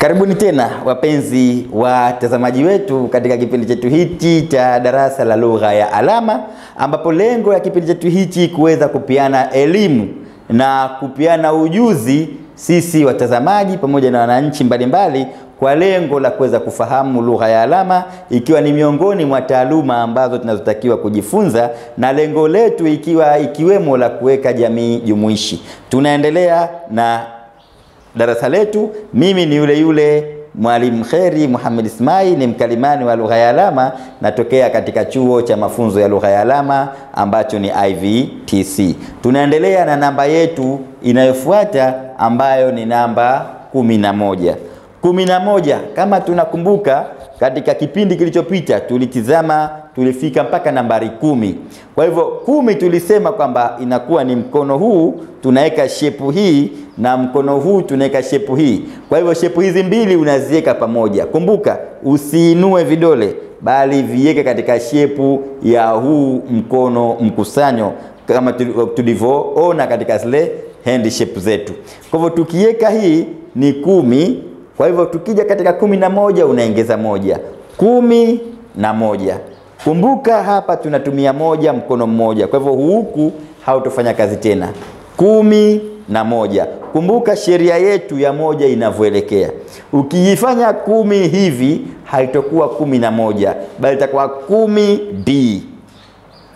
Karibuni tena wapenzi watazamaji wetu katika kipindi chetu hichi cha darasa la lugha ya alama, ambapo lengo ya kipindi chetu hichi kuweza kupiana elimu na kupiana ujuzi sisi watazamaji pamoja na wananchi mbalimbali kwa lengo la kuweza kufahamu lugha ya alama, ikiwa ni miongoni mwa taaluma ambazo tunazotakiwa kujifunza, na lengo letu ikiwemo la kuweka jamii jumuishi. Tunaendelea na darasa letu. Mimi ni yule Mwalimu Kheri Muhammad Ismail, ni mkalimani wa lugha ya alama, natokea katika chuo cha mafunzo ya lugha ya alama ambacho ni IVTC. Tunaendelea na namba yetu inayofuata ambayo ni namba 11. 11, kama tunakumbuka katika kipindi kilichopita tulifika mpaka nambari 10. Kwa hivyo 10 tulisema kwamba inakuwa ni mkono huu tunaweka shepu hii na mkono huu tunaweka shepu hii. Kwa hivyo shepu hizi mbili unaziweka pamoja. Kumbuka usiinue vidole bali viweke katika shepu ya huu mkono mkusanyo kama tulivyoona katika zile hand shape zetu. Kwa hivyo tukiweka hii ni 10. Kwa hivyo tukija katika 11 unaongeza 1. 11. Kumbuka hapa tunatumia moja mkono mmoja. Kwa hivyo huku hautofanya kazi tena. 11. Kumbuka sheria yetu ya moja inavyoelekea. Ukiifanya 10 hivi haitakuwa 11 bali itakuwa 10D.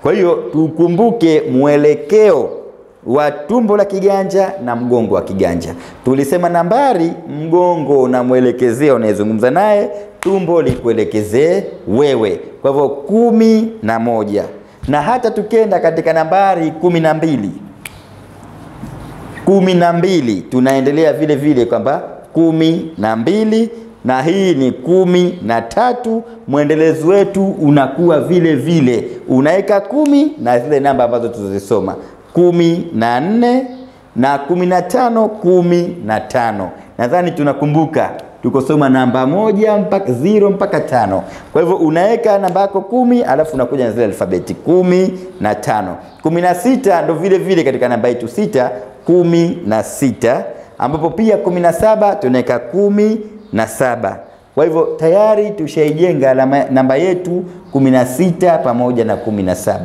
Kwa hiyo tukumbuke mwelekeo wa tumbo la kiganja na mgongo wa kiganja. Tulisema nambari, mgongo na mwelekezeo unayezungumza naye, tumbo likuelekezee wewe. Kwa hivyo 11. Na hata tukenda katika nambari 12. 12 tunaendelea vile vile kwamba 12, na hii ni 13. Mwendelezo wetu unakuwa vile vile. Unaweka 10 na zile namba ambazo tuzisoma. 14 na 15, 15. Nadhani tunakumbuka tukosoma namba 1 mpaka 0 mpaka 5. Kwa hivyo unaweka namba yako 10 alafu unakuja na zile alfabeti 15. 16 ndo vile vile katika namba yetu 6, 16, ambapo pia 17 tunaweka 17. Kwa hivyo tayari tushaijenga namba yetu 16 pamoja na 17.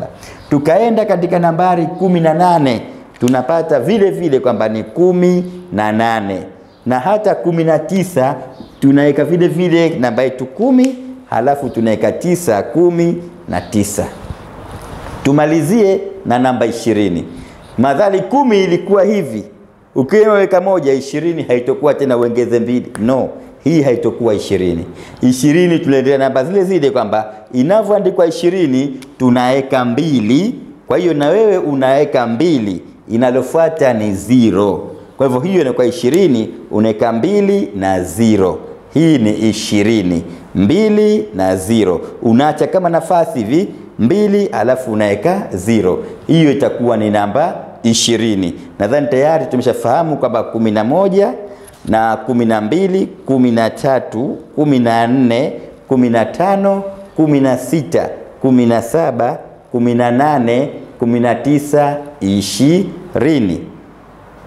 Tukaenda katika nambari 18, tunapata vile vile kwamba ni 18. Na hata 19 tunaweka vile vile namba yetu 10 halafu tunaweka 9, 19. Tumalizie na namba 20. Madhali 10 ilikuwa hivi. Ukiweka moja 20 haitokuwa tena uongeze 2. No, hii haitokuwa 20. 20 tunaendelea namba zile zile kwamba inavyoandikwa 20 tunaweka 2. Kwa hiyo na wewe unaweka 2. Inalofuata ni 0. Kwa hivyo hiyo inakuwa 20, unaweka 2 na 0. Hii ni 20. 2 na 0. Unaacha kama nafasi hivi 2 alafu unaweka 0. Hiyo itakuwa ni namba 20. Nadhani tayari tumeshafahamu kwamba 11 na 12, 13, 14, 15, 16, 17, 18, 19, 20.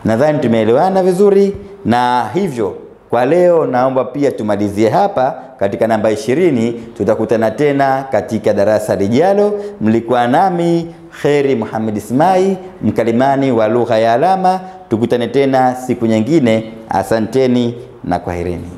Nadhani tumeelewana vizuri, na hivyo kwa leo naomba pia tumalizie hapa katika namba 20. Tutakutana tena katika darasa lijalo. Mlikuwa nami Kheri Muhammad Ismail, mkalimani wa lugha ya alama. Tukutane tena siku nyingine. Asanteni na kwaherini.